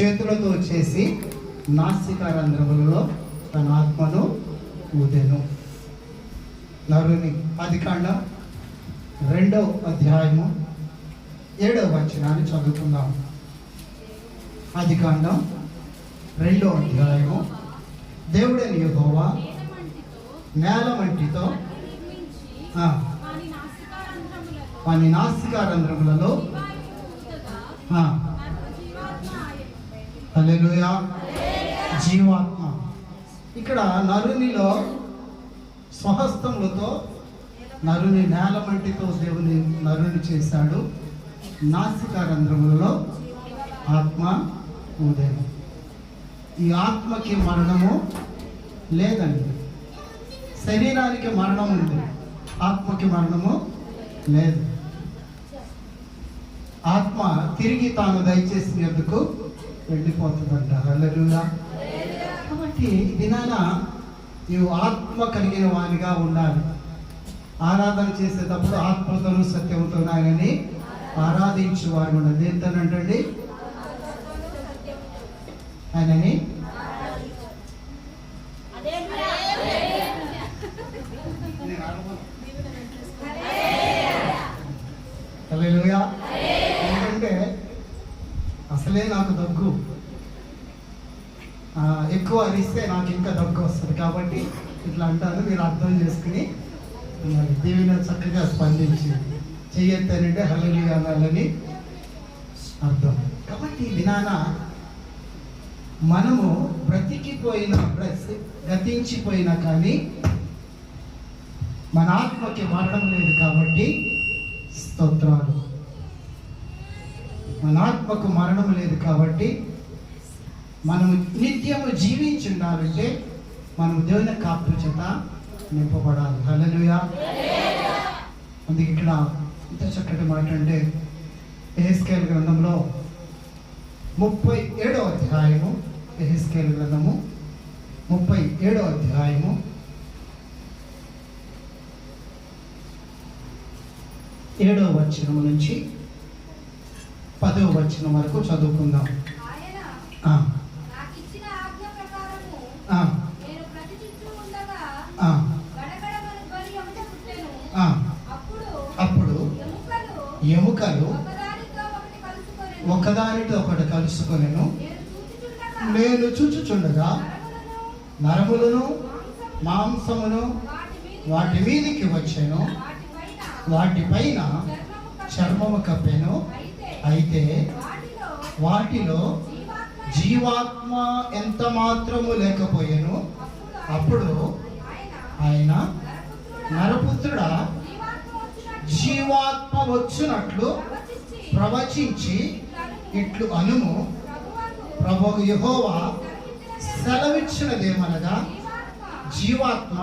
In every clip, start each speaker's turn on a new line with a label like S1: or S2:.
S1: చేతులతో చేసి నాసికా రంధ్రములలో తన ఆత్మను ఊదెను. నరుని ఆదికాండం 2వ అధ్యాయము 7వ వచనాన్ని చదువుకుందాం. ఆదికాండం 2వ అధ్యాయము. దేవుడైన యెహోవా నేల మంటితో వాని నాసికా రంధ్రములలో హల్లెలూయా జీవాత్మ. ఇక్కడ నరునిలో స్వహస్తములతో నరుని నేల మంటితో దేవుని నరుని చేశాడు. నాసికా రంధ్రములలో ఆత్మ ఊదెను. ఈ ఆత్మకి మరణము లేదండి. శరీరానికి మరణం ఉంది, ఆత్మకి మరణము లేదు. ఆత్మ తిరిగి తాను దయచేసినందుకు వెళ్ళిపోతుందంట. హల్లెలూయా. కాబట్టి దినాన నీవు ఆత్మ కలిగిన వానిగా ఉండాలి. ఆరాధన చేసేటప్పుడు ఆత్మతోనూ సత్యంతోనూ ఆయనని ఆరాధించు వారు ఉన్నది. ఏంటనంటండి? ఆయనని హల్లెలూయా. ఎందుకంటే అసలే నాకు దగ్గు, ఎక్కువ అరిస్తే నాకు ఇంకా దగ్గు వస్తుంది. కాబట్టి ఇట్లా అంటారు, మీరు అర్థం చేసుకుని దేవుని చక్కగా స్పందించి చెయ్యొద్దనంటే హల్లెలూయా అనాలని అర్థం. కాబట్టి ఈ దినాన మనము బ్రతికిపోయిన గతించిపోయినా కానీ మన ఆత్మకి మరణం లేదు. కాబట్టి స్తోత్రాలు. మన ఆత్మకు మరణం లేదు కాబట్టి మనము నిత్యము జీవించి ఉండాలంటే మనం దేవుని కాపు చేత నింపబడాలి. హల్లెలూయా. అందుకే ఇక్కడ ఇంత చక్కటి మాట అంటే యెహెజ్కేలు గ్రంథంలో 37వ అధ్యాయము, యెహెజ్కేలు గ్రంథము 37వ అధ్యాయము 7వ వచనం నుంచి 10వ వచనం వరకు చదువుకుందాం. అప్పుడు ఎముకలు ఒకదానితో ఒకటి కలుసుకొనెను. నేను చూచుచుండగా నరములను మాంసమును వాటి మీదికి వచ్చాను, వాటిపైన చర్మము కప్పెను. అయితే వాటిలో జీవాత్మ ఎంత మాత్రము లేకపోయాను. అప్పుడు ఆయన, నరపుత్రుడా, జీవాత్మ వచ్చినట్లు ప్రవచించి ఇట్లు అనుము, ప్రభువు యెహోవా సెలవిచ్చినదేమనగా, జీవాత్మ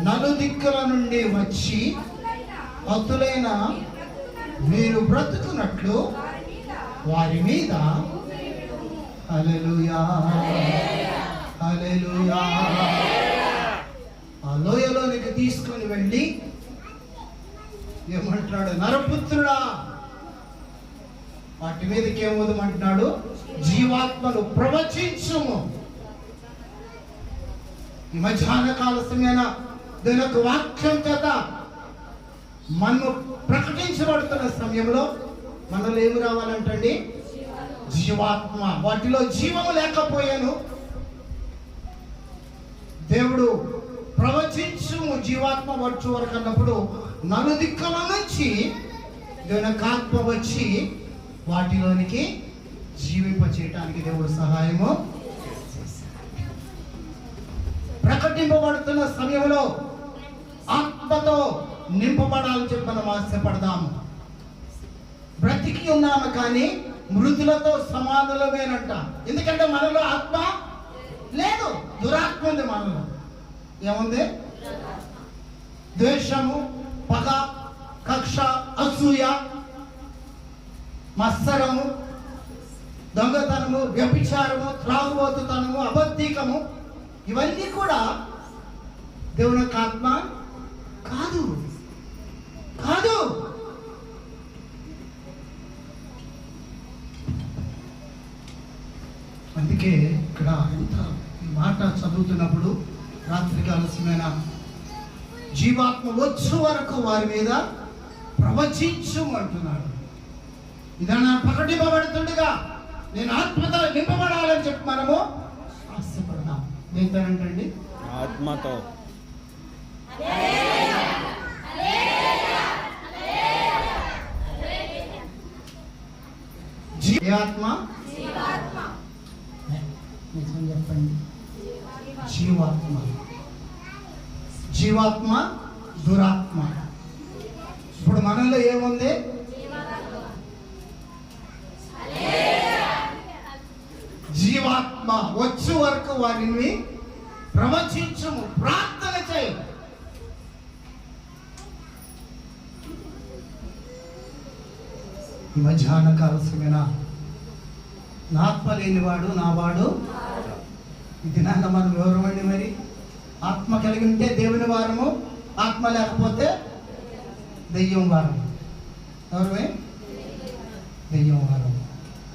S1: నలుదిక్కుల నుండి వచ్చి భక్తులైన మీరు బ్రతుకున్నట్లు వారి మీద హల్లెలూయా హల్లెలూయా ఆ లోయలోనికి తీసుకొని వెళ్ళి ఏమంటున్నాడు? నరపుత్రుడా, వాటి మీదకి ఏమోదమంటున్నాడు? జీవాత్మను ప్రవచించుము. ఈ మధ్యాహ్న కాల సమయాన దీని యొక్క వాక్యం చేత మనము ప్రకటించబడుతున్న సమయంలో మనలో ఏమి రావాలంటండి? జీవాత్మ. వాటిలో జీవము లేకపోయాను. దేవుడు ప్రవచించుము జీవాత్మ వచ్చు వరకు అన్నప్పుడు నలుదిక్కుల నుంచి దేవుని ఆత్మ వచ్చి వాటిలోనికి జీవింపచేయటానికి దేవుడు సహాయము ప్రకటింపబడుతున్న సమయంలో ఆత్మతో నింపబడాలని చెప్పి మనం ఆశపడదాము. బ్రతికి ఉన్నాము కానీ మృతులతో సమానులమేనంట. ఎందుకంటే మనలో ఆత్మ లేదు, దురాత్మ ఉంది మనలో. ఏముంది? ద్వేషము, పగ, కక్ష, అసూయ, మత్సరము, దొంగతనము, వ్యభిచారము, త్రాగుబోతుతనము, అబద్ధీకము, ఇవన్నీ కూడా దేవుని యొక్క ఆత్మ కాదు కాదు. అందుకే ఇక్కడ ఎంత ఈ మాట చదువుతున్నప్పుడు రాత్రికి ఆలస్యమైన జీవాత్మ వచ్చు వరకు వారి మీద ప్రవచించు అంటున్నాడు. ఇదన్నా ప్రకటింపబడుతుండగా నేను ఆత్మతో నింపబడాలని చెప్పి మనము ఆశపడదాం. ఏంటంటండి?
S2: ఆత్మతో.
S1: ఆత్మ నిజం చెప్పండి. జీవాత్మ, జీవాత్మ, దురాత్మ. ఇప్పుడు మనలో ఏముంది? జీవాత్మ వచ్చు వరకు వారిని ప్రవచించము, ప్రార్థన చేయి. ఈ మధ్యాహ్న కాలసమైన నా ఆత్మ లేనివాడు నా వాడు. ఇది నాన్న మనం ఎవరమండి? మరి ఆత్మ కలిగి ఉంటే దేవుని వారము, ఆత్మ లేకపోతే దెయ్యం వారం. ఎవరమే? దెయ్యం వారం.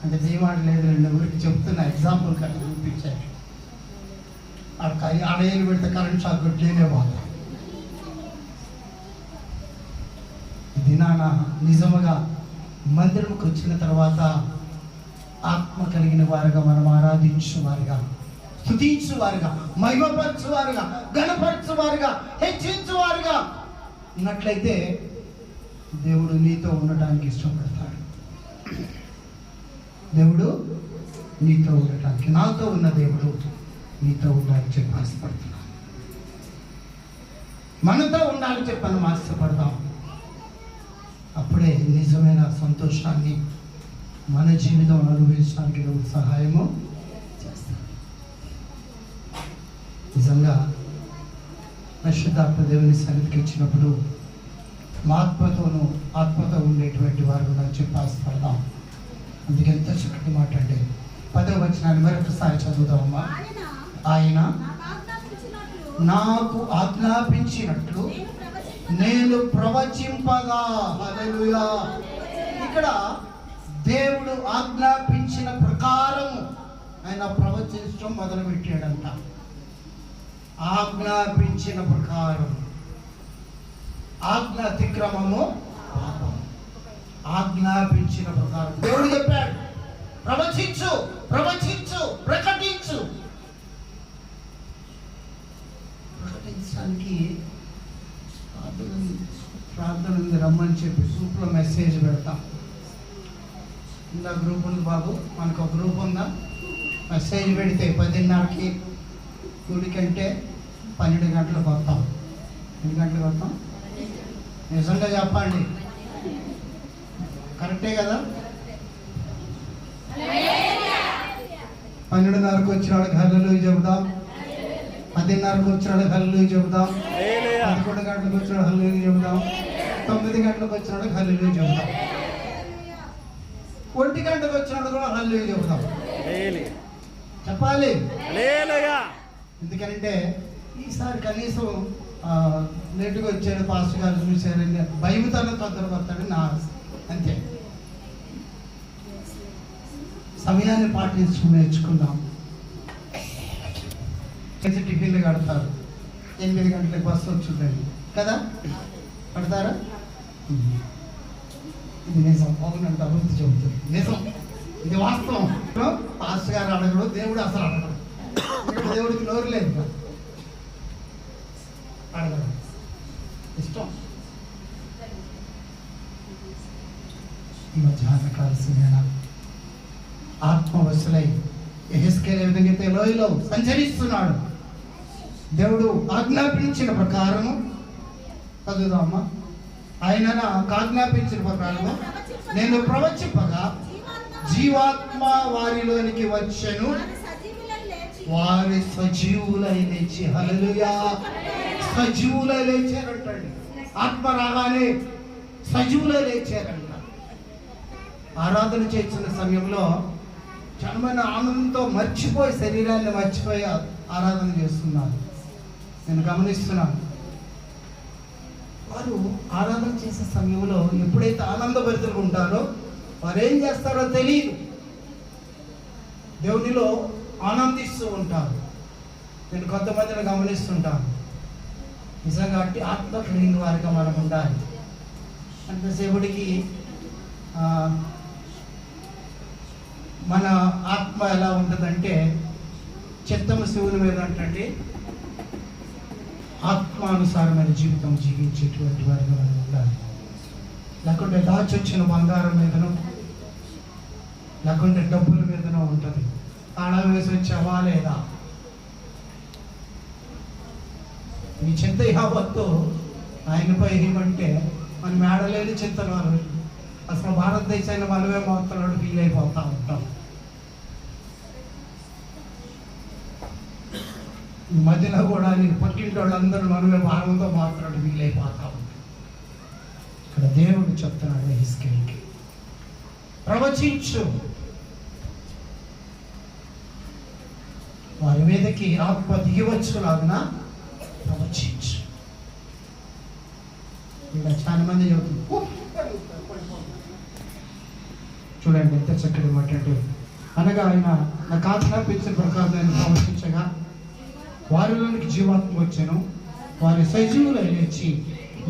S1: అంటే దెయ్యం ఆడ లేదు రెండు ఊరికి చెప్తున్నా, ఎగ్జాంపుల్ కట్టి చూపించారు. ఆడేళ్ళు పెడితే కరెంట్ షాక్ కొట్టలేనే వాళ్ళు. ఇది నాన్న నిజముగా మందిరంకి వచ్చిన తర్వాత ఆత్మ కలిగిన వారుగా మనం ఆరాధించు వారుగా, స్తుతించు వారుగా, మహిమపరచు వారుగా, ఘనపరచు వారుగా, హెచ్చించు వారుగా ఉన్నట్లయితే దేవుడు నీతో ఉండటానికి ఇష్టపడతాడు. దేవుడు నీతో ఉండటానికి, నాతో ఉన్న దేవుడు నీతో ఉండాలని చెప్పి ఆశపడుతున్నాను. మనతో ఉండాలని చెప్పి మనం ఆశపడతాం. అప్పుడే నిజమైన సంతోషాన్ని మన జీవితం అనుభవించడానికి దేవుడు సహాయము చేస్తాడు. నిజంగా పరిశుద్ధాత్మ దేవుని సన్నిధికి ఇచ్చినప్పుడు మా ఆత్మతో ఉండేటువంటి వారు కూడా చెప్పి ఆశపడదాం. అందుకే ఎంత చక్కటి మాట అంటే 10వ వచనాన్ని మరొకసారి చదువుదామమ్మా. ఆయన నాకు ఆజ్ఞాపించినట్లు నేను ప్రవచింపగా. హల్లెలూయా. ఇక్కడ దేవుడు ఆజ్ఞాపించిన ప్రకారం ఆయన ప్రవచించడం మొదలు పెట్టాడంట. ఆజ్ఞాపించిన ప్రకారం. ఆజ్ఞ అతిక్రమము పాపం. ఆజ్ఞాపించిన ప్రకారం దేవుడు చెప్పాడు, ప్రవచించు, ప్రవచించు, ప్రకటించు. ప్రకటించడానికి ప్రార్థన ఉంది, రమ్మని చెప్పి గ్రూప్లో మెసేజ్ పెడతాం. ఇందా గ్రూప్ ఉంది బాబు, మనకు ఒక గ్రూప్ ఉందా? మెసేజ్ పెడితే 10:30కి గుడికంటే 12 గంటలకు వస్తాం. ఎన్ని గంటలకు వస్తాం? నిజంగా చెప్పండి, కరెక్టే కదా? 12:30కు వచ్చిన వాళ్ళకి హల్లెలూయా చెబుదాం. 10:30కు వచ్చిన వాళ్ళకి హల్లెలూయా చెబుదాం. 11 గంటలకు వచ్చిన వాళ్ళకి హల్లెలూయా చెబుదాం. 9 గంటలకు వచ్చిన వాళ్ళకి హల్లెలూయా చెబుదాం. 1 గంటకు వచ్చిన వాళ్ళకి కూడా హల్లెలూయా చెబుదాం. చెప్పాలి. ఎందుకంటే ఈసారి కనీసం లేటుగా వచ్చాడు పాస్టర్ గారు చూశారని భయముతోనే తొందరపడతాడని నా ఆశ. అంతే. సమయాన్ని పాటించుకుని నేర్చుకుందాం. టిఫిన్లు కడతారు, 8 గంటలకు బస్సు వచ్చిందండి కదా, కడతారా? ఇది నిజం. అవునంటే అభివృద్ధి చెబుతుంది, నిజం, ఇది వాస్తవం. పాస్టర్ గారు అడగడు, దేవుడు అసలు అడగడు. దేవుడికి నోరు లేదు, అడగడు, ఇష్టం. ఈ మధ్యాహ్న కాలసిన ఆత్మవశులై యెహెజ్కేలు ఏ విధంగా అయితే లోయలో సంచరిస్తున్నాడు, దేవుడు ఆజ్ఞాపించిన ప్రకారము చదువుదామా. ఆయన నాకు ఆజ్ఞాపించిన ప్రకారము నేను ప్రవచింపగా జీవాత్మ వారిలోనికి వచ్చెను, వారి సజీవులై లేచి. హల్లెలూయా. సజీవులై లేచారంటండి. ఆత్మ రాగానే సజీవులై లేచారంట. ఆరాధన చేసిన సమయంలో చాలా ఆనందంతో మర్చిపోయి, శరీరాన్ని మర్చిపోయి ఆరాధన చేస్తున్నారు. నేను గమనిస్తున్నాను. వారు ఆరాధన చేసే సమయంలో ఎప్పుడైతే ఆనందభరితులుగా ఉంటారో వారు ఏం చేస్తారో తెలియదు. దేవునిలో ఆనందిస్తూ ఉంటారు. నేను కొంతమందిని గమనిస్తుంటాను. నిజంగా అట్టి ఆత్మ కలిగిన వారిగా మనం ఉండాలి. అంతసేపటికి మన ఆత్మ ఎలా ఉంటుందంటే చిత్తము శివుని మీద అంటే ఆత్మానుసారమైన జీవితం జీవించేటువంటి వారిగా మనం ఉండాలి. లేకుంటే దాచొచ్చిన బంగారం మీదనో లేకుంటే డబ్బుల మీదనో ఉంటుంది. తాళం వేసి వచ్చావా లేదా? నీ చింత యావత్తు ఆయనపై ఏమంటే మన మేడలేని చింతలు అసలు భారతదేశాన్ని మనమే మాత్రం ఫీల్ అయిపోతూ ఉంటాం. ఈ మధ్యలో కూడా నేను పక్కింటి వాళ్ళందరూ మనమే భారంతో మాత్రం ఫీల్ అయిపోతా ఉంటాం. ఇక్కడ దేవుడు చెప్తున్నాడు హిజ్కియాకి, ప్రవచించు, వారి మీదకి ఆత్మ దిగివచ్చులాగున ప్రవచించు. ఇలా చాలా మంది చెబుతున్నారు. చూడండి ఎంత చక్కటి మాట్లాడు. అనగా ఆయన నాకు ఆజ్ఞాపించిన ప్రకారం నేను ప్రవచించగా వారిలోనికి జీవాత్మ వచ్చాను, వారి సజీవులై లేచి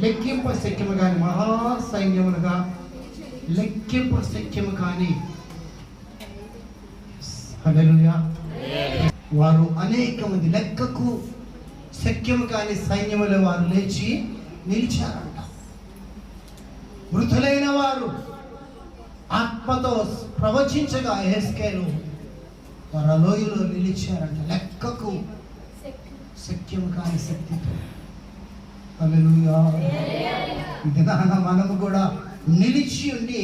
S1: లెక్కింప శక్యము కాని మహాసైన్యములుగా లెక్కింప శక్యము కాని హల్లెలూయా వారు అనేక మంది లెక్కకు శక్యము కాని సైన్యములు వారు లేచి నిలిచారంట. మృతులైన వారు ఆత్మతో ప్రవచించగా హిజ్కియాలు వారు లోయలో నిలిచారంట, లెక్కకు శక్యము కాని శక్తితో. హల్లెలూయా. ఇది మనము కూడా నిలిచి ఉండి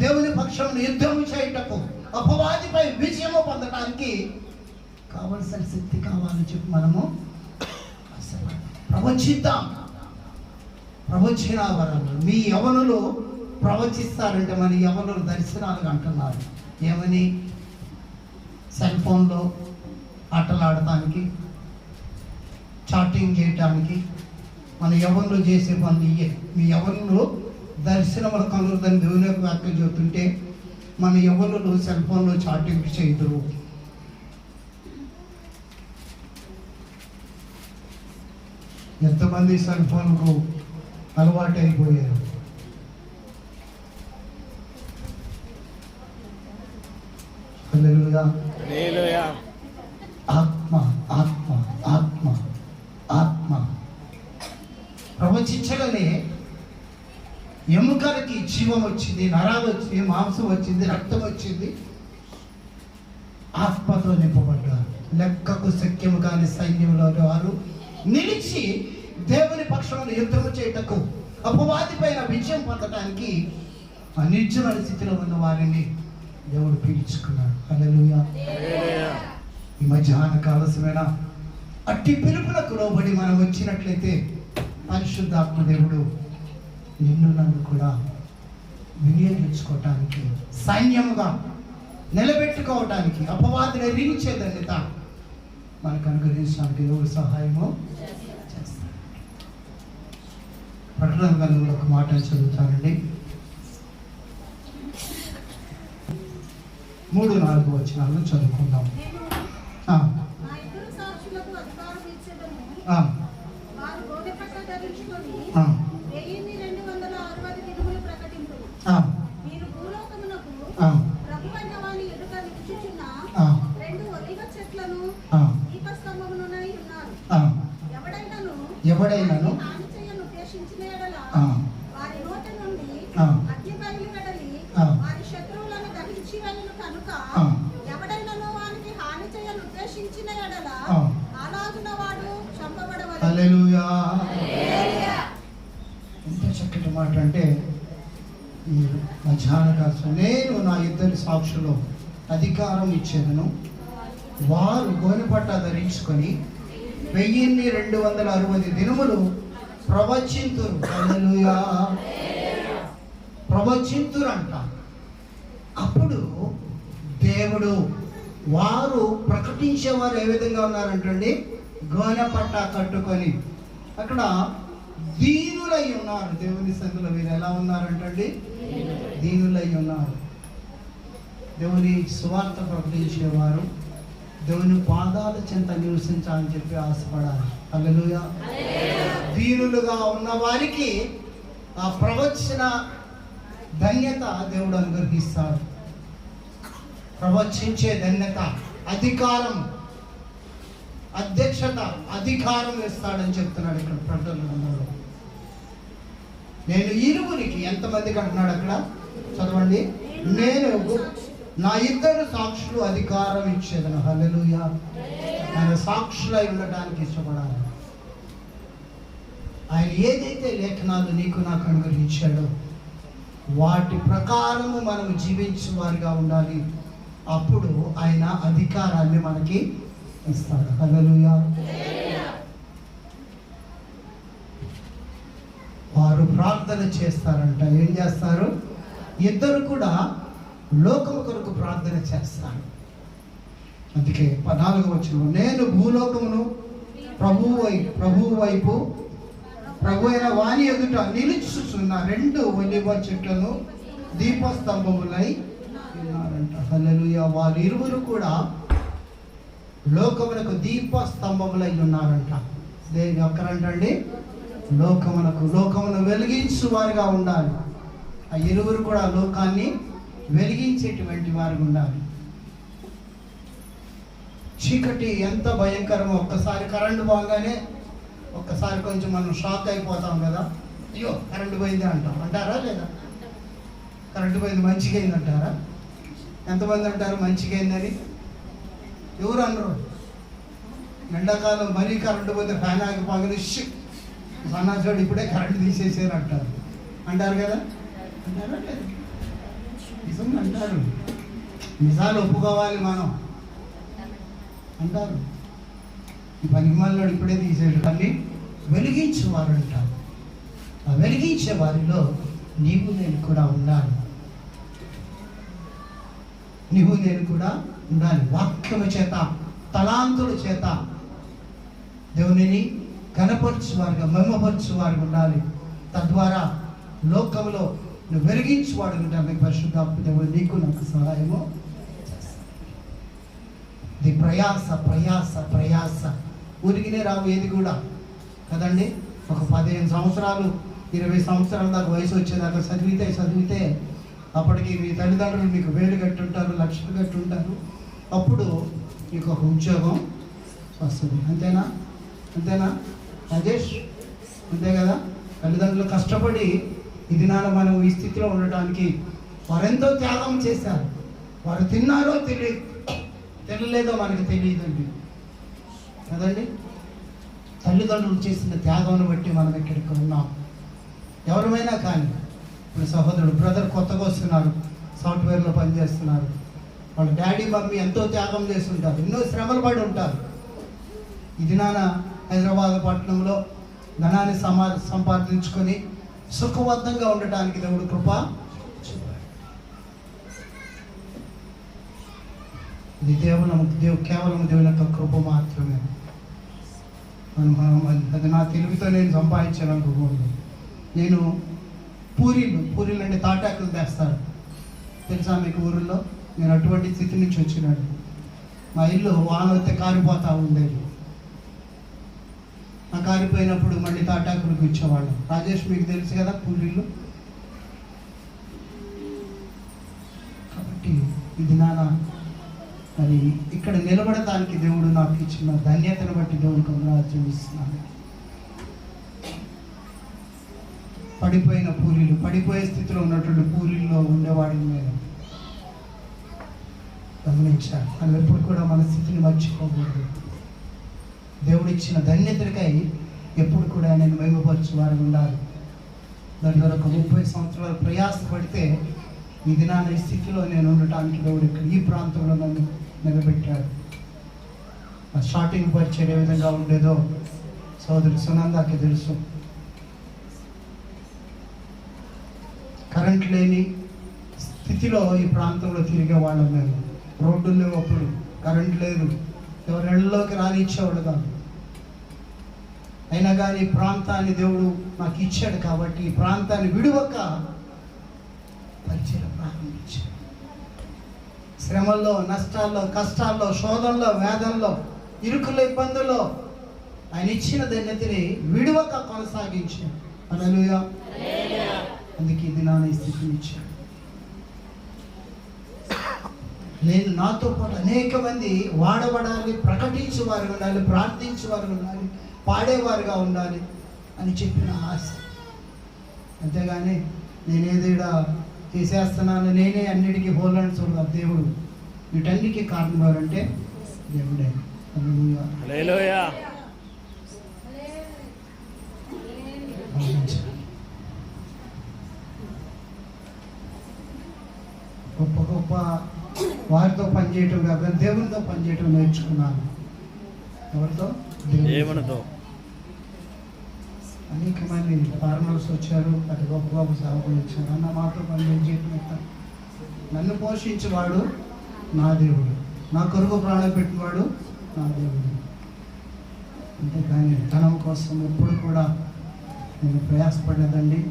S1: దేవుని పక్షంలో యుద్ధము చేయుటకు అపవాదిపై విజయము పొందడానికి కావలసిన శక్తి కావాలని చెప్పి మనము ప్రవచిద్దాం. ప్రవచన వరాలు మీ యవనులు ప్రవచిస్తారంటే మన యవనులు దర్శనాలుగా అంటున్నారు. ఏమని? సెల్ ఫోన్లో ఆటలు ఆడటానికి, చాటింగ్ చేయటానికి మన యవనులు చేసే పనులు ఇయ్యే. మీ యవనులు దర్శనములు కనుగొని దేవుని యొక్క వాక్యం చెబుతుంటే మన యవనులు సెల్ ఫోన్లో చాటింగ్ చేయదురు. ఎంతమంది సెల్ ఫోన్కు అలవాటు అయిపోయారు. హల్లెలూయా. ఆత్మ ఆత్మ ఆత్మ ఆత్మ ప్రవచించగానే ఎముకలకి జీవం వచ్చింది, నరాలు వచ్చింది, మాంసం వచ్చింది, రక్తం వచ్చింది. ఆత్మతో నింపబడ్డారు. లెక్కకు శక్యము కాని సైన్యంలో వారు నిలిచి దేవుని పక్షంలో యుద్ధము చేయటకు అపవాది పైన విజయం పొందడానికి అనిర్జమైన స్థితిలో ఉన్న వారిని దేవుడు పీల్చుకున్నాడు. హల్లెలూయా. ఈ మధ్యాహ్న కాలసమైన అట్టి పిలుపులకు లోబడి మనం వచ్చినట్లయితే పరిశుద్ధాత్మ దేవుడు నిన్ను నన్ను కూడా వినియోగించుకోవటానికి, సైన్యముగా నిలబెట్టుకోవటానికి, అపవాదిని ఎదిరించే ధన్యత మనకు అనుగ్రహించడానికి దేవుడు సహాయము చేస్తాడు. ప్రకటన గ్రంథంలో ఒక మాట చదువుతానండి. 3-4 వచనాలను చదువుకుందాం. ఎవడైనాను హల్లెలూయా. ఎంత చక్కటి మాట అంటే ఈ మధ్యాహ్న కాలం నేను నా ఇద్దరి సాక్షులు అధికారం ఇచ్చేదను, వారు గోనెపట్ట ధరించుకొని 1260 దినములు ప్రవచింతురు. హల్లెలూయా. ప్రవచింతురంట. అప్పుడు దేవుడు వారు ప్రకటించేవారు ఏ విధంగా ఉన్నారంటండి? గోనెపట్ట కట్టుకొని. అక్కడ దీనులై ఉన్నారు. దేవుని సందులో వీరు ఎలా ఉన్నారంటండి? దీనులై ఉన్నారు. దేవుని సువార్త ప్రకటించేవారు దేవుని పాదాల చెంత నివసించాలని చెప్పి ఆశపడాలి. హల్లెలూయా. దీనులుగా ఉన్న వారికి ఆ ప్రవచన ధన్యత దేవుడు అనుగ్రహిస్తాడు. ప్రవచించే ధన్యత, అధికారం, అధ్యక్షత, అధికారం ఇస్తాడని చెప్తున్నాడు ఇక్కడ ప్రకటనలో. నేను ఇరువురికి, ఎంతమందికి అంటున్నాడు అక్కడ చదవండి, నేను నా ఇద్దరు సాక్షులు అధికారం ఇచ్చేదను. హల్లెలూయా. ఆయన సాక్షులై ఉండడానికి ఇష్టపడాలి. ఆయన ఏదైతే లేఖనాలు నీకు నాకు అనుగ్రహించాడో వాటి ప్రకారము మనం జీవించే వారిగా ఉండాలి. అప్పుడు ఆయన అధికారాన్ని మనకి ఇస్తాడు. హల్లెలూయా. వారు ప్రార్థన చేస్తారంట. ఏం చేస్తారు? ఇద్దరు కూడా లోకము కొరకు ప్రార్థన చేస్తాను. అందుకే 14వ వచనం, నేను భూలోకమును ప్రభువు వైపు ప్రభు అయిన వాని ఎదుట నిలుచుచున్న 2 ఒలీవ చెట్లను దీపస్తంభములై ఉన్నారంట. హల్లెలూయా. వారు ఇరువురు కూడా లోకమునకు దీపస్తంభములై ఉన్నారంట. దేని ఒక్కరంటండి? లోకమును వెలిగించు వారిగా ఉండాలి. ఆ ఇరువురు కూడా లోకాన్ని వెలిగించేటువంటి వారు ఉండాలి. చీకటి ఎంత భయంకరమో, ఒక్కసారి కరెంటు పోగానే ఒక్కసారి కొంచెం మనం షాక్ అయిపోతాం కదా. అయ్యో కరెంటు పోయింది అంటారా లేదా? కరెంటు పోయింది మంచిగా అయింది అంటారా? ఎంతమంది అంటారు మంచిగా అయిందని? ఎవరు అనరు. ఎండాకాలం మరీ కరెంటు పోతే ఫ్యాన్ ఆగిపోగానే సన్నాచోడు ఇప్పుడే కరెంటు తీసేసారు అంటారు కదా. అంటారా లేదు? నిజంగా అంటారు. నిజాలు ఒప్పుకోవాలి మనం. అంటారు ఈ పనిమాలలో ఇప్పుడే తీసేడు కానీ వెలిగించేవారు అంటారు. ఆ వెలిగించే వారిలో నీవు నేను కూడా ఉండాలి. నీవు నేను కూడా ఉండాలి. వాక్యము చేత, తలాంతుల చేత దేవునిని కనపరచువారుగా, మహిమపరచువారుగా ఉండాలి. తద్వారా లోకంలో నువ్వు వెలిగించువాడు ఉంటానికి పరిశుద్ధాత్మ దేవుడు నీకు నాకు సహాయము చేస్తాడు. ఇది ప్రయాస ప్రయాస ప్రయాస. ఊరికినే రావు ఏది కూడా కదండి. ఒక 15 సంవత్సరాలు 20 సంవత్సరాల దాకా వయసు వచ్చేదాకా చదివితే అప్పటికి మీ తల్లిదండ్రులు మీకు వేలు కట్టుంటారు, లక్షలు కట్టుంటారు. అప్పుడు మీకు ఒక ఉద్యోగం వస్తుంది. అంతేనా రాజేష్? అంతే కదా. తల్లిదండ్రులు కష్టపడి ఇది నాన్న మనం ఈ స్థితిలో ఉండటానికి వారెంతో త్యాగం చేశారు. వారు తిన్నారో తెలియలేదో మనకు తెలియదండి కదండి. తల్లిదండ్రులు చేసిన త్యాగం బట్టి మనం ఇక్కడికి ఉన్నాం. ఎవరమైనా కానీ ఇప్పుడు సహోదరుడు బ్రదర్ కొత్తగా వస్తున్నారు, సాఫ్ట్వేర్లో పనిచేస్తున్నారు. వాళ్ళ డాడీ మమ్మీ ఎంతో త్యాగం చేస్తుంటారు, ఎన్నో శ్రమలు పడి ఉంటారు. ఇది నాన్న హైదరాబాద్ పట్టణంలో ధనాన్ని సంపాదించుకొని సుఖవంతంగా ఉండటానికి దేవుడు కృప. ఇది కేవలం దేవుని యొక్క కృప మాత్రమే. అది నా తెలుగుతో నేను సంపాదించాను అనుకోకూడదు. నేను పూరీలు అంటే తాటాకులు తెస్తాను తెలుసా మీకు ఊరిలో? నేను అటువంటి స్థితి నుంచి వచ్చినాడు. మా ఇల్లు వాన వస్తే కారిపోతూ ఉండేది. ఆ కారిపోయినప్పుడు మళ్ళీ తాటాకులకు ఇచ్చేవాళ్ళం. రాజేష్ మీకు తెలుసు కదా పూరీలు. కాబట్టి ఇది నాన్న మరి ఇక్కడ నిలబడటానికి దేవుడు నాకు ఇచ్చిన ధన్యతను బట్టి దేవుడికి వందనాలు చెల్లిస్తున్నాను. పడిపోయే స్థితిలో ఉన్నటువంటి పూరీల్లో ఉండేవాడిని నేను గమనించాను. మనం ఎప్పుడు కూడా మన స్థితిని మర్చిపోకూడదు. దేవుడు ఇచ్చిన ధన్యతకై ఎప్పుడు కూడా నేను మహిమపరచు వారు ఉండాలి. దాని వరకు 30 సంవత్సరాలు ప్రయాసపడితే ఈ దినాన ఈ స్థితిలో నేను ఉండటానికి దేవుడు ఇక్కడ ఈ ప్రాంతంలో నన్ను నిలబెట్టాడు. స్టార్టింగ్ పరిచయం ఏ విధంగా ఉండేదో సోదరి సునందాకి తెలుసు. కరెంట్ లేని స్థితిలో ఈ ప్రాంతంలో తిరిగే వాళ్ళం మేము. రోడ్డులు లేవు అప్పుడు, కరెంట్ లేదు, ఎవరెళ్ళలోకి రానిచ్చేవాడు కాదు. అయినా కానీ ఈ ప్రాంతాన్ని దేవుడు నాకు ఇచ్చాడు కాబట్టి ఈ ప్రాంతాన్ని విడువక పరిచయం ప్రారంభించాడు. శ్రమల్లో, నష్టాల్లో, కష్టాల్లో, శోధనలో, వేదనలో, ఇరుకుల ఇబ్బందుల్లో ఆయన ఇచ్చిన ధన్యతని విడువక కొనసాగించాడు. హల్లెలూయా. అందుకే ఇది నా స్థితిని ఇచ్చాడు. నేను నాతో పాటు అనేక మంది వాడబడాలి, ప్రకటించేవారు ఉండాలి, ప్రార్థించేవారు ఉండాలి, పాడేవారుగా ఉండాలి అని చెప్పిన ఆశ. అంతేగాని నేనేదో ఇక్కడ చేసేస్తున్నాను, నేనే అన్నిటికీ హోల్డ్ చూడాలి. దేవుడు వీటన్నిటికీ కారణం ఎవరంటే దేవుడే. హల్లెలూయా. గొప్ప గొప్ప వారితో పనిచేయటం కాదు, దేవునితో పనిచేయటం నేర్చుకున్నాను. ఎవరితో? దేవునితో. అనేక మంది ఫార్మర్స్ వచ్చారు, అది గొప్ప గొప్ప సేవకులు వచ్చారు. అన్న మాతో పనిచేయటం, నన్ను పోషించేవాడు నా దేవుడు, నా కొరకు ప్రాణం పెట్టినవాడు నా దేవుడు. అంతేకాని ధనం కోసం ఎప్పుడు కూడా నేను ప్రయాసపడలేదండి.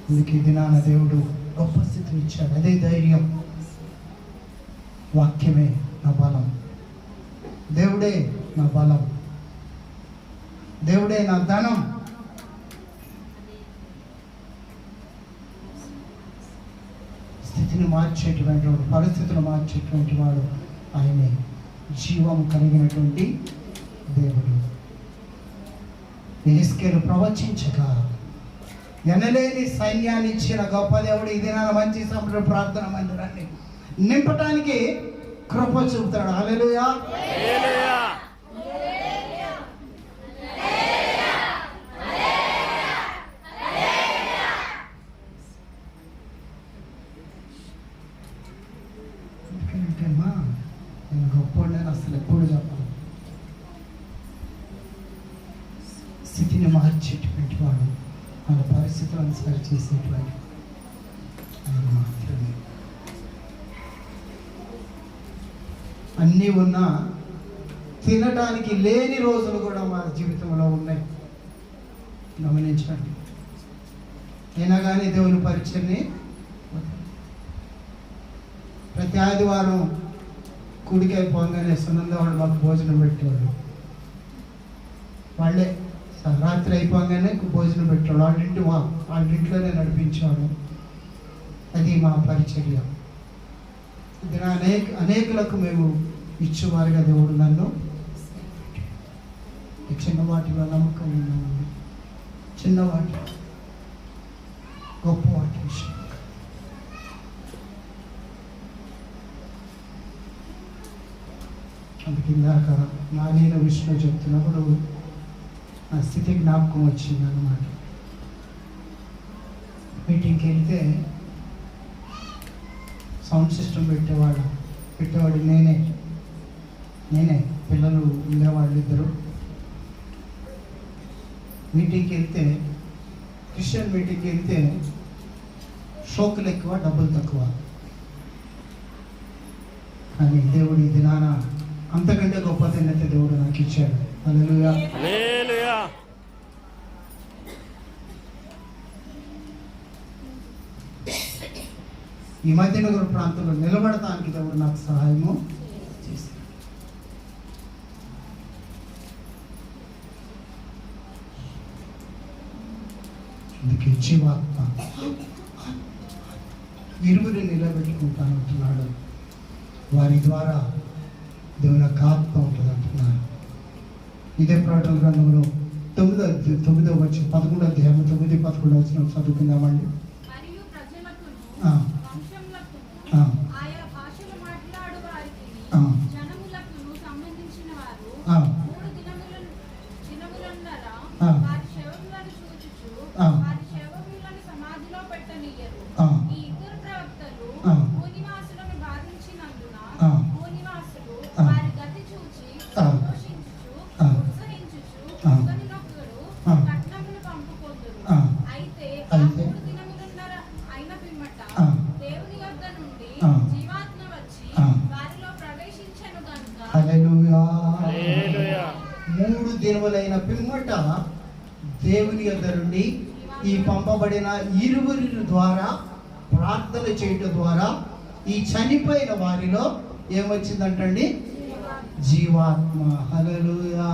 S1: అందుకే ఇది నా దేవుడు గొప్ప స్థితిని ఇచ్చాడు. అదే ధైర్యం. వాక్యమే నా బలం, దేవుడే నా బలం, దేవుడే నా ధనం. స్థితిని మార్చేటువంటి వాడు, పరిస్థితులు మార్చేటువంటి వాడు ఆయనే. జీవం కలిగినటువంటి దేవుడు. యెహెజ్కేలు ప్రవచించగా ఎనలేని సైన్యాన్ని ఇచ్చిన గొప్ప దేవుడు ఇది నా మంచి సంపద ప్రార్థన మందిరాన్ని నింపటానికి కృప చూపుతాడు. హల్లెలూయా. ఎందుకంటేమ్మా నేను గొప్ప అసలు ఎప్పుడు చెప్పాలి. స్థితిని మార్చేటువంటి వాడు, మన పరిస్థితులను సరి చేసేటువంటి ఆయన మాత్రమే. అన్నీ ఉన్నా తినడానికి లేని రోజులు కూడా మా జీవితంలో ఉన్నాయి. గమనించండి. అయినా కానీ దేవుని పరిచయని ప్రతి ఆదివారం కుడికి అయిపోగానే సునందవాడు మాకు భోజనం పెట్టేవాడు. వాళ్ళే రాత్రి అయిపోగానే భోజనం పెట్టాడు. వాళ్ళింట్లోనే నడిపించాడు. అది మా పరిచర్య. ఇది అనేకులకు మేము ఇచ్చేవారుగా దేవుడు నన్ను చిన్న వాటిలో నమ్మకం ఉన్నాను. చిన్నవాటి గొప్ప వాటి విషయం. అందుకే ఇందాక నాలీన విషయంలో చెప్తున్నప్పుడు ఆ స్థితి జ్ఞాపకం వచ్చింది అన్నమాట. మీటింగ్కి వెళ్తే సౌండ్ సిస్టమ్ పెట్టేవాడు నేనే పిల్లలు ఉండేవాళ్ళు ఇద్దరు. మీటింగ్కి వెళ్తే, క్రిస్టియన్ మీటింగ్కి వెళ్తే షోకులు ఎక్కువ, డబ్బులు తక్కువ. కానీ దేవుడు ఈ దినాన అంతకంటే గొప్ప ధన్యత దేవుడు నాకు ఇచ్చాడు. హల్లెలూయా. ఈ మధ్యనగర్ ప్రాంతంలో నిలబడటానికి దేవుడు నాకు సహాయము చేశాడు. అందుకే జీవాత్మ ఇరువురు నిలబెట్టుకుంటానంటున్నాడు. వారి ద్వారా దేవుని యొక్క ఆత్మ ఉంటుంది అంటున్నాడు. ఇదే ప్రకటన గ్రంథంలో 9వ వచ్చి 11వ అధ్యాయం 9-11 వచ్చిన చదువుకుందామండి. మూడు దినములైన పిమ్మట దేవుని యొద్ద నుండి ఈ పంపబడిన ఇరువురి ద్వారా ప్రార్థన చేయటం ద్వారా ఈ చనిపోయిన వారిలో ఏమొచ్చిందంటండి? జీవాత్మ. హల్లెలూయా.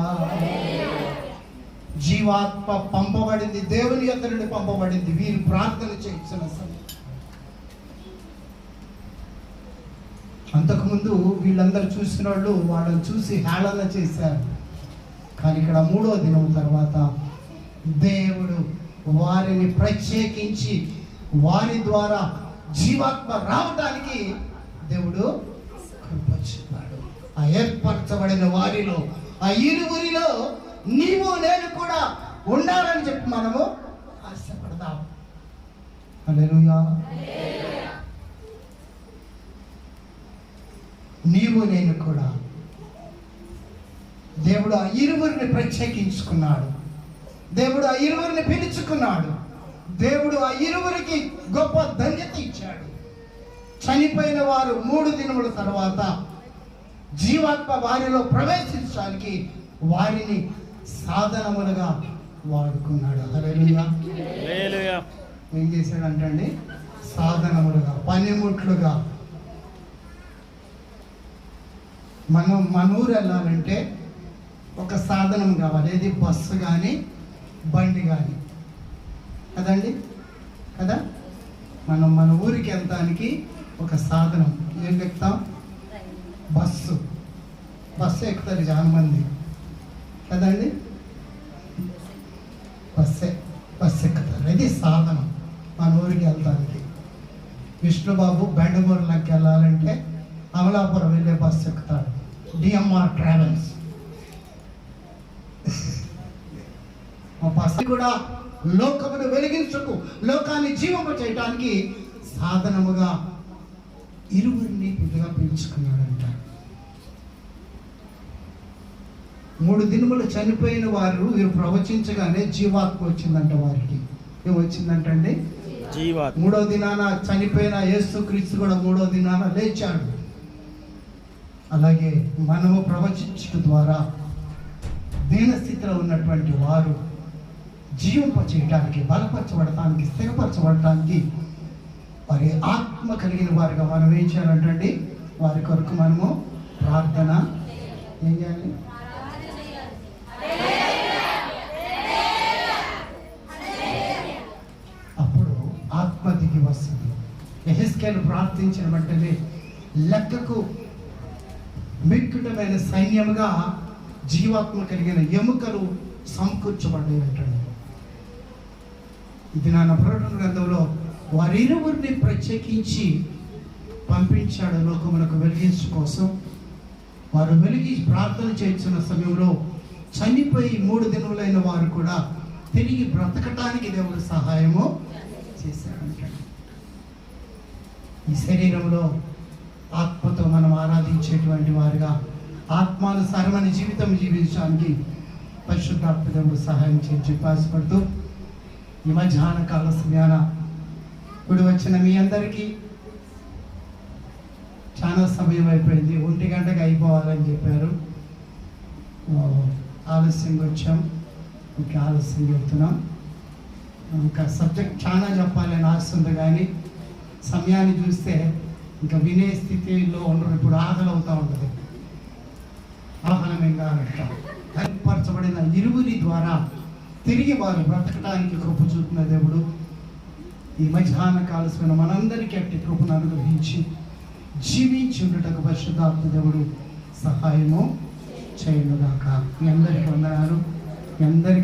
S1: జీవాత్మ పంపబడింది, దేవుని యొద్ద నుండి పంపబడింది. వీరు ప్రార్థన చేయించిన సమయం. అంతకుముందు వీళ్ళందరూ చూసిన వాళ్ళు వాళ్ళని చూసి హేళన చేశారు. కానీ ఇక్కడ 3వ దినం తర్వాత దేవుడు వారిని ప్రత్యేకించి వారి ద్వారా జీవాత్మ రావడానికి దేవుడు కృపచున్నాడు. ఆ ఏర్పరచబడిన వారిలో, ఆ ఇరువురిలో నీవు నేను కూడా ఉండాలని చెప్పి మనము ఆశపడదాం. హల్లెలూయా. నీవు నేను కూడా దేవుడు ఆ ఇరువురిని ప్రత్యేకించుకున్నాడు. దేవుడు ఆ ఇరువురిని పిలుచుకున్నాడు. దేవుడు ఆ ఇరువురికి గొప్ప ధన్యత ఇచ్చాడు. చనిపోయిన వారు 3 దినముల తర్వాత జీవాత్మ వారిలో ప్రవేశించడానికి వారిని సాధనములుగా వాడుకున్నాడు. హల్లెలూయా. ఏం చేశాడంటండి? సాధనములుగా, పనిముట్లుగా. మనం మన ఊరు వెళ్ళాలంటే ఒక సాధనం కావాలి. ఏది? బస్సు కానీ బండి కానీ, కదండి, కదా. మనం మన ఊరికి వెళ్తానికి ఒక సాధనం. ఏం ఎక్కుతాం? బస్సు. బస్సు ఎక్కుతారు చాలా మంది, కదండి. బస్సు ఎక్కుతారు. ఇది సాధనం మన ఊరికి వెళ్తానికి. విష్ణుబాబు బెండమూరులోకి వెళ్ళాలంటే అమలాపురం వెళ్ళే బస్సు ఎక్కుతాడు, డిఎంఆర్ ట్రావెల్స్. ఆ బస్సు కూడా లోకమును వెలిగించుకు, లోకాన్ని జీవము చేయడానికి సాధనముగా ఇరువురిని ఇదిగా పిలుచుకున్నాడంట. 3 దినములు చనిపోయిన వారు వీరు ప్రవచించగానే జీవాత్మ వచ్చిందంట వారికి. ఏం వచ్చిందంటండి? జీవాత్మ. 3వ దినాన చనిపోయిన యేసుక్రీస్తు కూడా 3వ దినాన లేచాడు. అలాగే మనము ప్రవచించడం ద్వారా దీనస్థితిలో ఉన్నటువంటి వారు జీవింప చేయడానికి, బలపరచబడటానికి, స్థిరపరచబడటానికి, వారి ఆత్మ కలిగిన వారిగా మనం ఏం చేయాలంటండి? వారి కొరకు మనము ప్రార్థన ఏం చేయాలి? అప్పుడు ఆత్మ దిగి వస్తుంది. యెహెజ్కేలు ప్రార్థించిన వెంటనే లెక్కకు మిక్కుటమైన సైన్యముగా జీవాత్మ కలిగిన ఎముకలు సమకూర్చబడ్డాయి. ఇది నా ప్రకటన గ్రంథంలో వారిరువురిని ప్రత్యేకించి పంపించాడు లోకమునకు వెలిగించు కోసం. వారు వెలిగి ప్రార్థన చేయించిన సమయంలో చనిపోయి 3 దినములైన వారు కూడా తిరిగి బ్రతకటానికి దేవుడు సహాయము చేశాడంటాడు. ఈ శరీరంలో ఆత్మతో మనం ఆరాధించేటువంటి వారుగా ఆత్మానుసారమైన జీవితం జీవించడానికి పరిశుద్ధాత్మ దేవుడు సహాయం చేసి ఆశపడుతూ ఈ మధ్యాహ్న కాల సమయాన ఇప్పుడు వచ్చిన మీ అందరికీ చాలా సమయం అయిపోయింది. 1 గంటకు అయిపోవాలని చెప్పారు. ఆలస్యంగా వచ్చాం, ఇంకా ఆలస్యంగా వెళ్తున్నాం. ఇంకా సబ్జెక్ట్ చాలా చెప్పాలని ఆశ ఉంది, కానీ సమయాన్ని చూస్తే ఇంకా వినే స్థితిలో ఉండరు. ఇప్పుడు ఆకలి అవుతూ ఉంటుంది. ఆహ్వానం ఏం కావాలంట ఏర్పరచబడిన ఇరువురి ద్వారా తిరిగి వారు బ్రతకడానికి కృప చూపుతున్న దేవుడు ఈ మధ్యాహ్న కాలమైన మనందరికీ అట్టి కృపను అనుగ్రహించి జీవించి ఉండటకు పరిశుద్ధాత్మ దేవుడు సహాయము చేయనుగాక. మీ అందరికీ వందనాలు. మీ అందరికీ